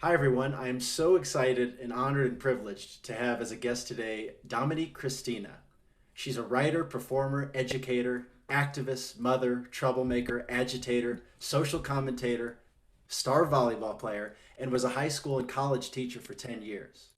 Hi, everyone. I am so excited and honored and privileged to have as a guest today Dominique Christina. She's a writer, performer, educator, activist, mother, troublemaker, agitator, social commentator, star volleyball player, and was a high school and college teacher for 10 years.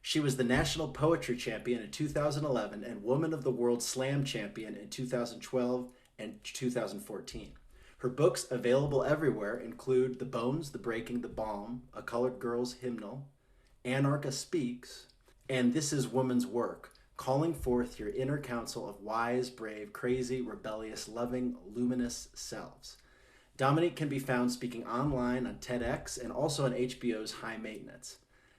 She was the National Poetry Champion in 2011 and Woman of the World Slam Champion in 2012 and 2014. Her books, available everywhere, include The Bones, The Breaking, The Balm, A Colored Girl's Hymnal, Anarcha Speaks, and This is Woman's Work, calling forth your inner counsel of wise, brave, crazy, rebellious, loving, luminous selves. Dominique can be found speaking online on TEDx and also on HBO's High Maintenance.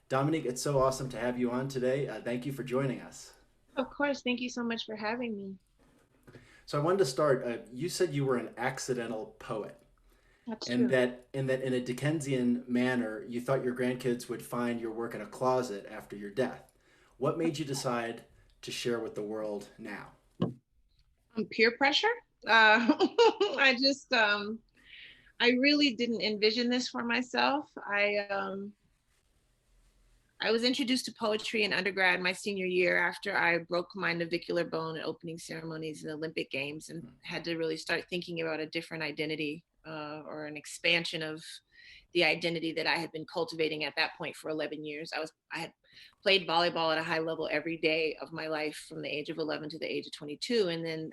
Dominique, it's so awesome to have you on today. Thank you for joining us. Of course. Thank you so much for having me. So I wanted to start. You said you were an accidental poet, That's and true. that in a Dickensian manner, you thought your grandkids would find your work in a closet after your death. What made you decide to share with the world now? Peer pressure. I just, I really didn't envision this for myself. I was introduced to poetry in undergrad my senior year after I broke my navicular bone at opening ceremonies in the Olympic Games and had to really start thinking about a different identity or an expansion of the identity that I had been cultivating at that point for 11 years. I had played volleyball at a high level every day of my life from the age of 11 to the age of 22. And then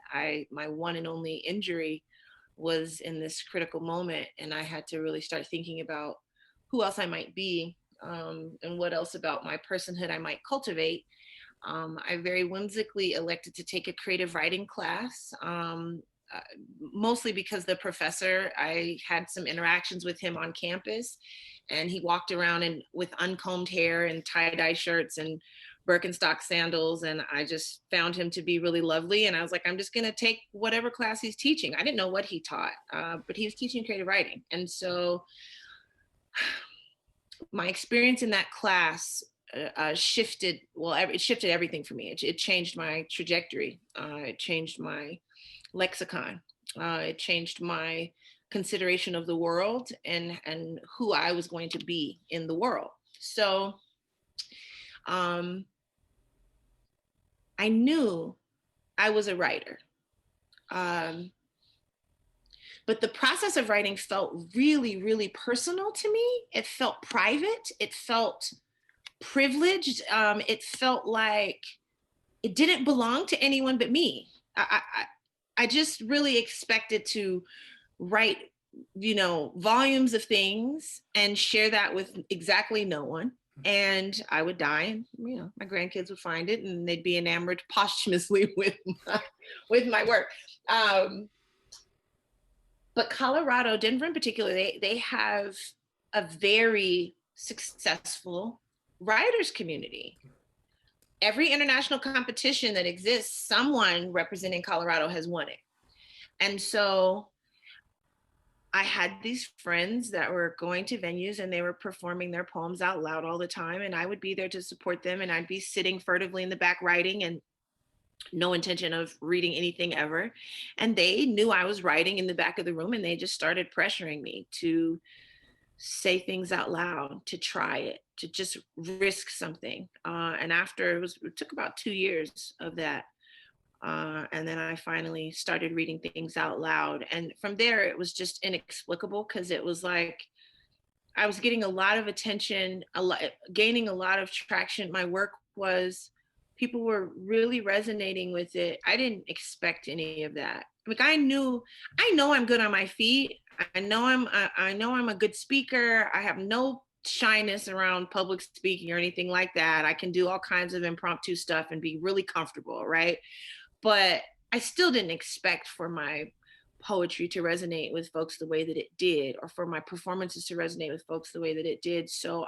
my one and only injury was in this critical moment. And I had to really start thinking about who else I might be, and what else about my personhood I might cultivate. I very whimsically elected to take a creative writing class, uh, mostly because the professor, I had some interactions with him on campus, and he walked around with uncombed hair and tie-dye shirts and Birkenstock sandals, and I just found him to be really lovely. And I was like, I'm just going to take whatever class he's teaching. I didn't know what he taught, but he was teaching creative writing. And so my experience in that class shifted, well, it shifted everything for me. It changed my trajectory. It changed my lexicon. It changed my consideration of the world and who I was going to be in the world. So um, I knew I was a writer. Um, but the process of writing felt really, really personal to me. It felt private. It felt privileged. It felt like it didn't belong to anyone but me. I just really expected to write, volumes of things and share that with exactly no one. And I would die, and my grandkids would find it, and they'd be enamored posthumously with my work. Um, but Colorado, Denver in particular, they have a very successful writers community. Every international competition that exists, someone representing Colorado has won it. And so I had these friends that were going to venues and they were performing their poems out loud all the time. And I would be there to support them. And I'd be sitting furtively in the back writing and no intention of reading anything ever. And they knew I was writing in the back of the room and they just started pressuring me to say things out loud, to try it, to just risk something. And after it took about 2 years of that. And then I finally started reading things out loud. And from there, it was just inexplicable because it was like I was getting a lot of attention, gaining a lot of traction. My work was, people were really resonating with it. I didn't expect any of that. Like I know I'm good on my feet. I know I'm a good speaker. I have no shyness around public speaking or anything like that. I can do all kinds of impromptu stuff and be really comfortable, right? But I still didn't expect for my poetry to resonate with folks the way that it did, or for my performances to resonate with folks the way that it did. So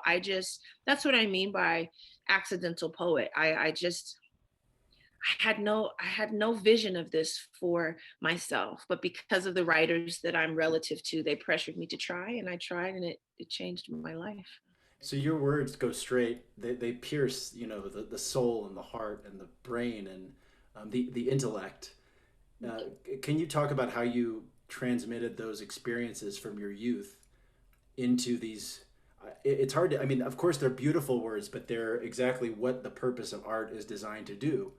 that's what I mean by accidental poet. I had no vision of this for myself, but because of the writers that I'm relative to, they pressured me to try, and I tried, and it changed my life. So your words go straight; they pierce, the soul and the heart and the brain and the intellect. Uh, can you talk about how you transmitted those experiences from your youth into these? it's hard to, I mean, of course they're beautiful words, but they're exactly what the purpose of art is designed to do.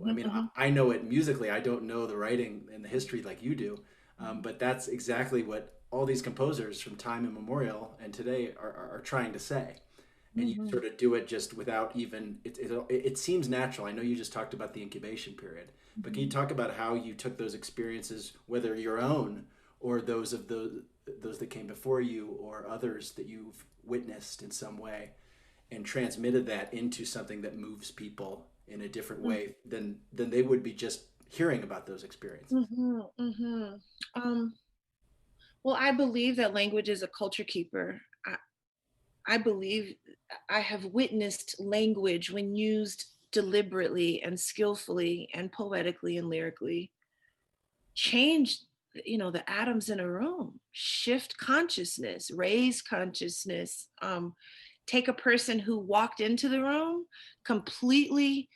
I mean, Mhm, I know it musically. I don't know the writing and the history like you do, but that's exactly what all these composers from time immemorial and today are trying to say. And you mhm, sort of do it just without even, it seems natural. I know you just talked about the incubation period, but can you mhm. talk about how you took those experiences, whether your own or those of those that came before you or others that you've witnessed in some way, and transmitted that into something that moves people in a different way than they would be just hearing about those experiences? Mhm, mhm. Um, well, I believe that language is a culture keeper. I believe I have witnessed language when used deliberately and skillfully and poetically and lyrically change, the atoms in a room, shift consciousness, raise consciousness, take a person who walked into the room completely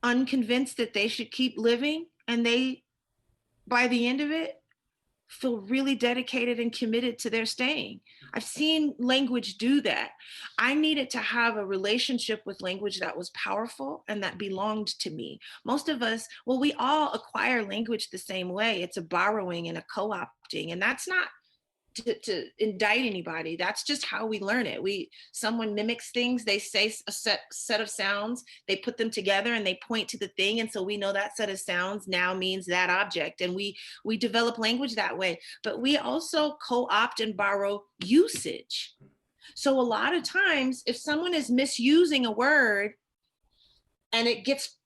unconvinced that they should keep living, and they, by the end of it, feel really dedicated and committed to their staying. I've seen language do that. I needed to have a relationship with language that was powerful and that belonged to me. Most of us, well, we all acquire language the same way. It's a borrowing and a co-opting, and that's not to indict anybody. That's just how we learn it. Someone mimics things, they say a set of sounds, they put them together and they point to the thing, and so we know that set of sounds now means that object, and we develop language that way. But we also co-opt and borrow usage. So a lot of times if someone is misusing a word and it gets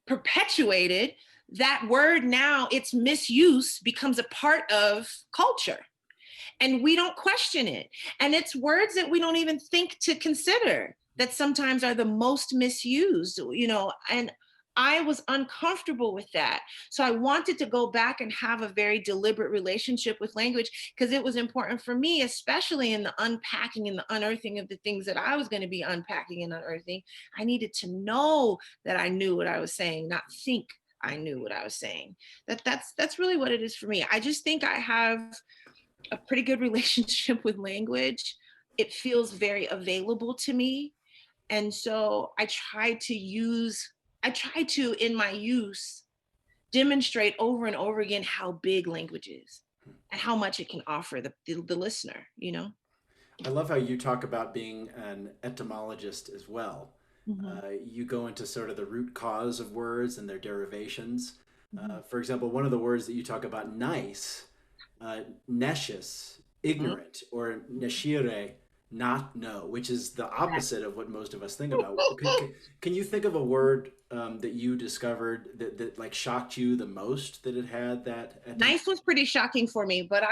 perpetuated, that word, now its misuse becomes a part of culture and we don't question it. And it's words that we don't even think to consider that sometimes are the most misused, and I was uncomfortable with that. So I wanted to go back and have a very deliberate relationship with language because it was important for me, especially in the unpacking and the unearthing of the things that I was going to be unpacking and unearthing. I needed to know that I knew what I was saying, not think I knew what I was saying. That's really what it is for me. I just think I have a pretty good relationship with language. It feels very available to me. And so I try to, in my use, demonstrate over and over again how big language is and how much it can offer the listener. I love how you talk about being an etymologist as well. Mhm, You go into sort of the root cause of words and their derivations. mhm, For example, one of the words that you talk about, nice, nescious, mhm. ignorant, or nescire, not know, which is the opposite of what most of us think about. Can you think of a word that you discovered that like shocked you the most that it had that etymology? Nice was pretty shocking for me, but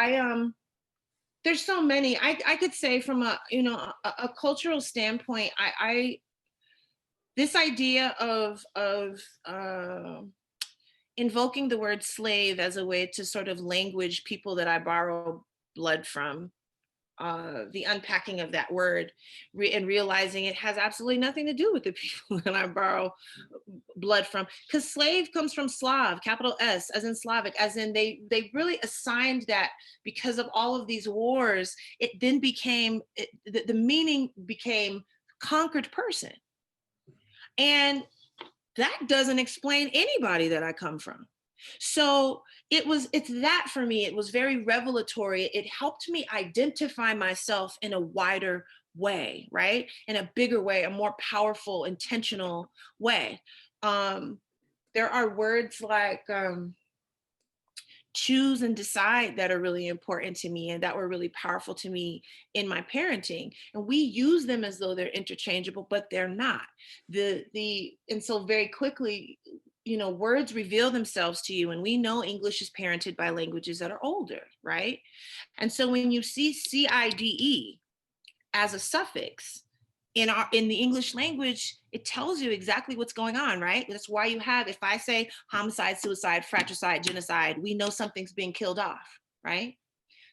there's so many. I could say from a cultural standpoint, I this idea of invoking the word slave as a way to sort of language people that I borrow blood from, the unpacking of that word, and realizing it has absolutely nothing to do with the people that I borrow blood from. Because slave comes from Slav, capital S, as in Slavic, as in they really assigned that because of all of these wars. It then became the meaning became conquered person, and that doesn't explain anybody that I come from. So it's that for me. It was very revelatory. It helped me identify myself in a wider way, right? In a bigger way, a more powerful, intentional way. Um, there are words like choose and decide that are really important to me and that were really powerful to me in my parenting, and we use them as though they're interchangeable, but they're not. The and so very quickly, words reveal themselves to you, and we know English is parented by languages that are older, right? And so when you see CIDE as a suffix in the English language, it tells you exactly what's going on, right? That's why you have, if I say homicide, suicide, fratricide, genocide, we know something's being killed off, right?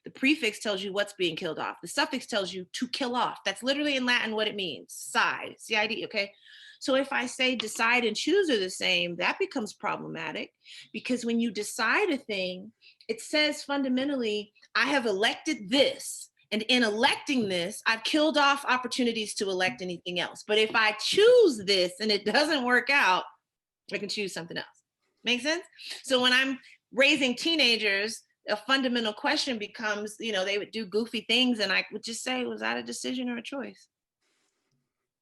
The prefix tells you what's being killed off. The suffix tells you to kill off. That's literally in Latin what it means. Side, CID, okay? So if I say decide and choose are the same, that becomes problematic because when you decide a thing, it says fundamentally, I have elected this And in electing this, I've killed off opportunities to elect anything else. But if I choose this and it doesn't work out, I can choose something else. Make sense? So when I'm raising teenagers, a fundamental question becomes, you know, they would do goofy things and I would just say, was that a decision or a choice?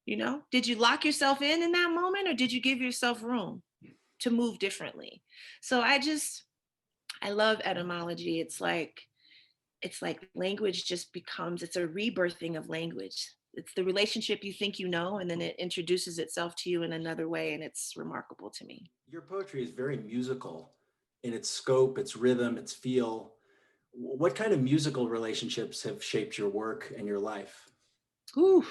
You know, did you lock yourself in that moment, or did you give yourself room to move differently? So I love etymology. It's like language just becomes, it's a rebirthing of language. It's the relationship you think you know, and then it introduces itself to you in another way. And it's remarkable to me. Your poetry is very musical in its scope, its rhythm, its feel. What kind of musical relationships have shaped your work and your life? Ooh.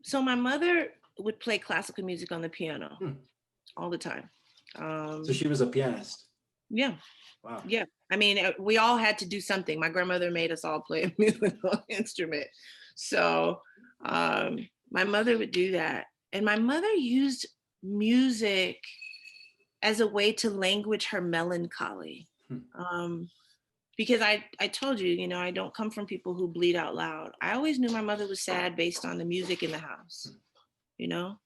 So my mother would play classical music on the piano all the time. So she was a pianist. Yeah. Wow. Yeah. I mean, we all had to do something. My grandmother made us all play a musical instrument. So my mother would do that. And my mother used music as a way to language her melancholy. Because I told you, you know, I don't come from people who bleed out loud. I always knew my mother was sad based on the music in the house, you know?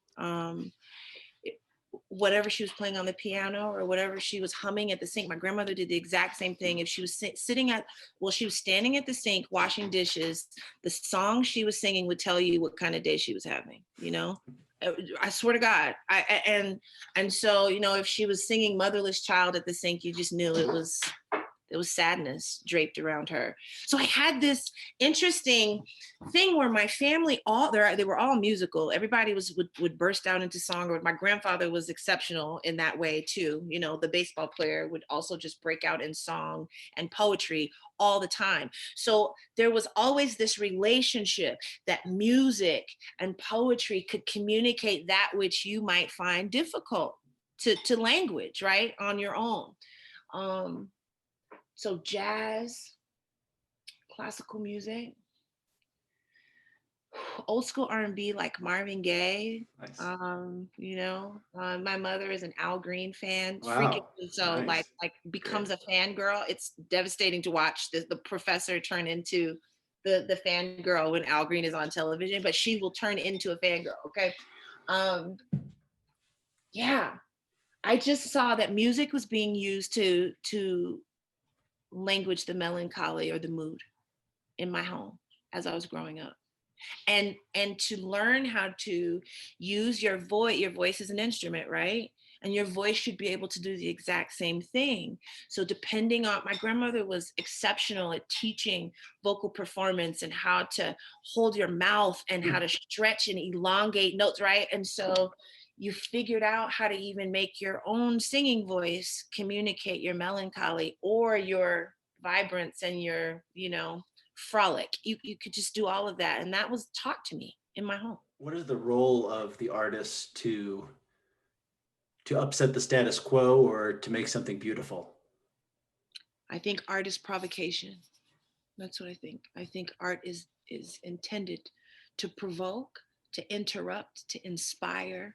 Whatever she was playing on the piano or whatever she was humming at the sink, my grandmother did the exact same thing. If she was she was standing at the sink washing dishes, the song she was singing would tell you what kind of day she was having, you know? I swear to God. And so, you know, if she was singing Motherless Child at the sink, you just knew it was sadness draped around her. So I had this interesting thing where my family, they were all musical. Everybody would burst out into song. Or my grandfather was exceptional in that way too. You know, the baseball player would also just break out in song and poetry all the time. So there was always this relationship that music and poetry could communicate that which you might find difficult to language, right, on your own. So jazz, classical music, old school R&B like Marvin Gaye. Nice. You know, my mother is an Al Green fan. Wow. Freaking, so Nice. like becomes a fangirl. It's devastating to watch the professor turn into the fangirl when Al Green is on television, but she will turn into a fangirl. Okay. Yeah. I just saw that music was being used to language the melancholy or the mood in my home as I was growing up. And to learn how to use your voice is an instrument, right? And your voice should be able to do the exact same thing. So depending on, my grandmother was exceptional at teaching vocal performance and how to hold your mouth and how to stretch and elongate notes, right? And so you figured out how to even make your own singing voice communicate your melancholy or your vibrance and your, you know, frolic. You could just do all of that. And that was taught to me in my home. What is the role of the artist to upset the status quo or to make something beautiful? I think art is provocation. That's what I think. I think art is intended to provoke, to interrupt, to inspire,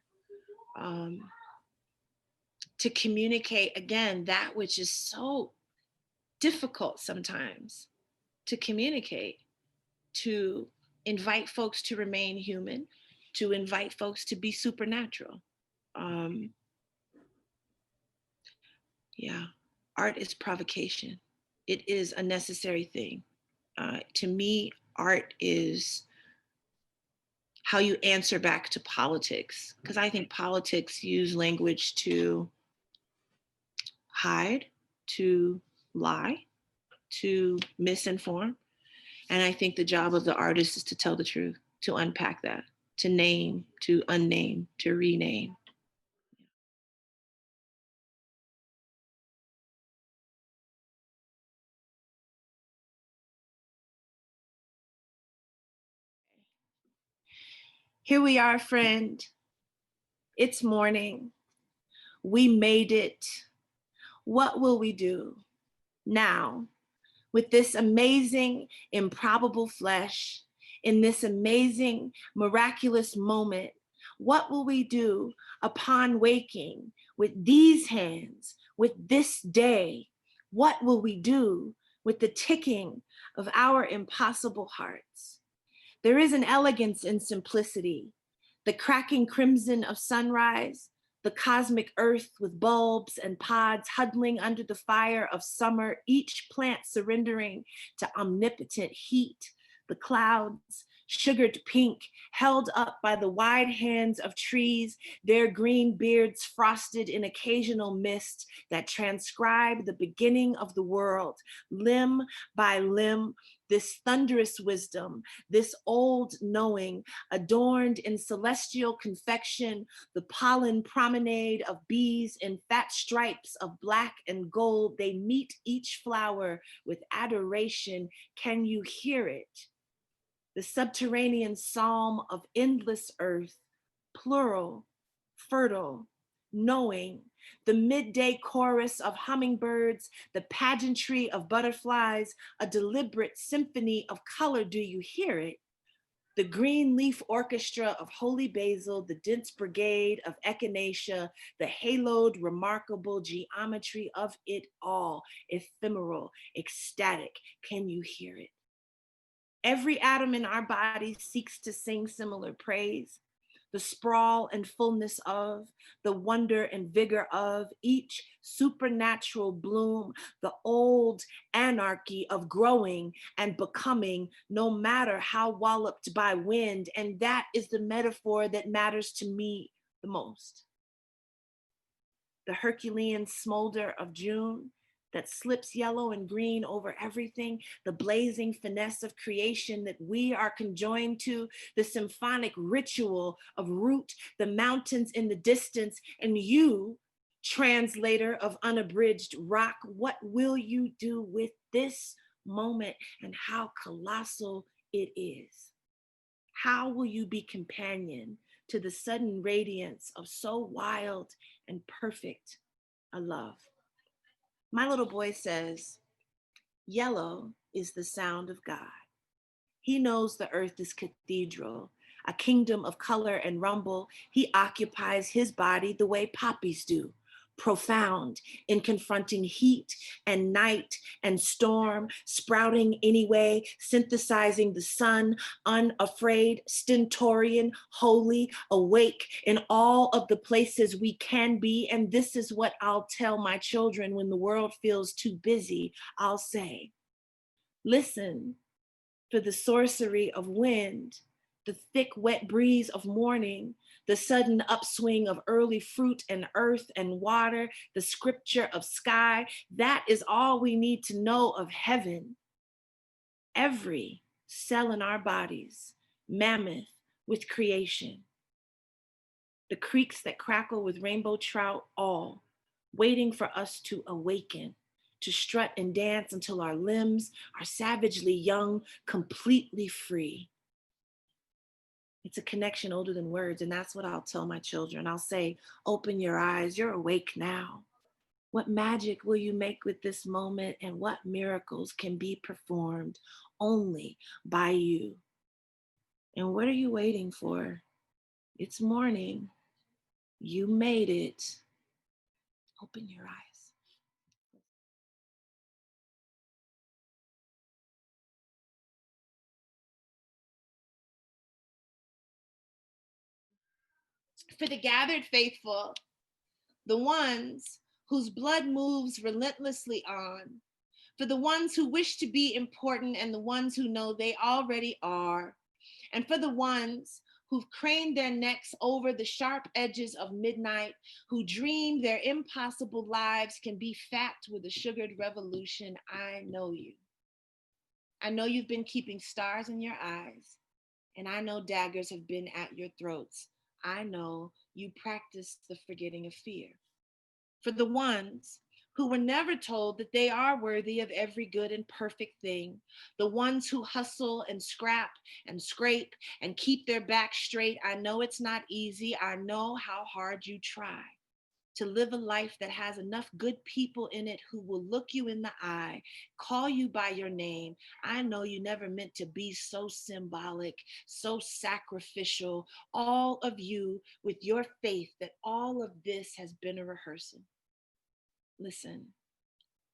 to communicate, again, that which is so difficult sometimes to communicate, to invite folks to remain human, to invite folks to be supernatural. Yeah, art is provocation. It is a necessary thing. To me, art is how you answer back to politics, because I think politics use language to hide, to lie, to misinform. And I think the job of the artist is to tell the truth, to unpack that, to name, to unname, to rename. Here we are, friend. It's morning. We made it. What will we do now with this amazing, improbable flesh in this amazing, miraculous moment? What will we do upon waking with these hands, with this day? What will we do with the ticking of our impossible hearts. There is an elegance in simplicity, the cracking crimson of sunrise, the cosmic earth with bulbs and pods huddling under the fire of summer, each plant surrendering to omnipotent heat, the clouds, sugared pink, held up by the wide hands of trees, their green beards frosted in occasional mist that transcribe the beginning of the world, limb by limb, this thunderous wisdom, this old knowing, adorned in celestial confection, the pollen promenade of bees in fat stripes of black and gold, they meet each flower with adoration. Can you hear it? The subterranean psalm of endless earth, plural, fertile, knowing, the midday chorus of hummingbirds, the pageantry of butterflies, a deliberate symphony of color. Do you hear it? The green leaf orchestra of holy basil, the dense brigade of echinacea, the haloed remarkable geometry of it all, ephemeral, ecstatic. Can you hear it? Every atom in our body seeks to sing similar praise. The sprawl and fullness of, the wonder and vigor of each supernatural bloom, the old anarchy of growing and becoming, no matter how walloped by wind. And that is the metaphor that matters to me the most. The Herculean smolder of June, that slips yellow and green over everything, the blazing finesse of creation that we are conjoined to, the symphonic ritual of root, the mountains in the distance, and you, translator of unabridged rock, what will you do with this moment and how colossal it is? How will you be companion to the sudden radiance of so wild and perfect a love? My little boy says, yellow is the sound of God. He knows the earth is cathedral, a kingdom of color and rumble. He occupies his body the way poppies do, profound in confronting heat and night and storm, sprouting anyway, synthesizing the sun, unafraid, stentorian, holy, awake in all of the places we can be. And this is what I'll tell my children when the world feels too busy. I'll say, listen for the sorcery of wind, the thick, wet breeze of morning, the sudden upswing of early fruit and earth and water, the scripture of sky. That is all we need to know of heaven. Every cell in our bodies, mammoth with creation. The creeks that crackle with rainbow trout, all waiting for us to awaken, to strut and dance until our limbs are savagely young, completely free. It's a connection older than words, and that's what I'll tell my children. I'll say, open your eyes, you're awake now. What magic will you make with this moment, and what miracles can be performed only by you? And what are you waiting for? It's morning. You made it. Open your eyes. For the gathered faithful, the ones whose blood moves relentlessly on, for the ones who wish to be important and the ones who know they already are, and for the ones who've craned their necks over the sharp edges of midnight, who dream their impossible lives can be fat with a sugared revolution. I know you. I know you've been keeping stars in your eyes, and I know daggers have been at your throats. I know you practice the forgetting of fear. For the ones who were never told that they are worthy of every good and perfect thing, the ones who hustle and scrap and scrape and keep their back straight. I know it's not easy. I know how hard you try to live a life that has enough good people in it who will look you in the eye, call you by your name. I know you never meant to be so symbolic, so sacrificial, all of you with your faith that all of this has been a rehearsal. Listen,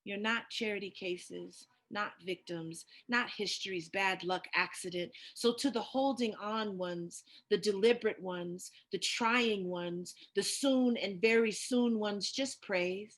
you're not charity cases. not victims, not history's bad luck accident. So to the holding on ones, the deliberate ones, the trying ones, the soon and very soon ones, just praise.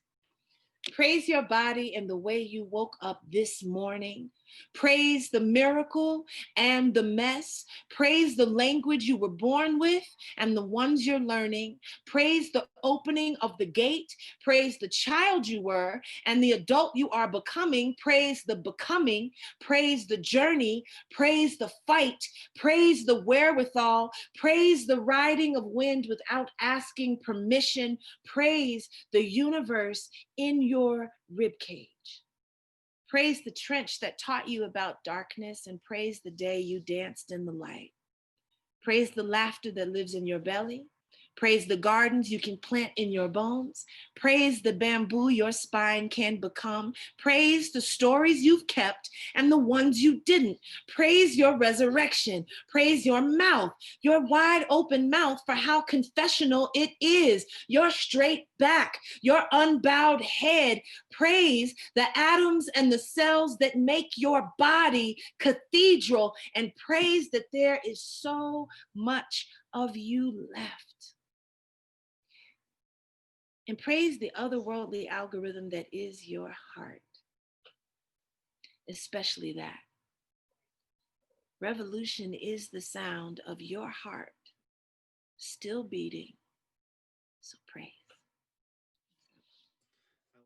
Praise your body and the way you woke up this morning. Praise the miracle and the mess. Praise the language you were born with and the ones you're learning. Praise the opening of the gate. Praise the child you were and the adult you are becoming. Praise the becoming. Praise the journey. Praise the fight. Praise the wherewithal. Praise the riding of wind without asking permission. Praise the universe in your ribcage. Praise the trench that taught you about darkness, and praise the day you danced in the light. Praise the laughter that lives in your belly. Praise the gardens you can plant in your bones. Praise the bamboo your spine can become. Praise the stories you've kept and the ones you didn't. Praise your resurrection. Praise your mouth, your wide open mouth for how confessional it is. Your straight back, your unbowed head. Praise the atoms and the cells that make your body cathedral. And praise that there is so much of you left. And praise the otherworldly algorithm that is your heart, especially that. Revolution is the sound of your heart still beating, so praise.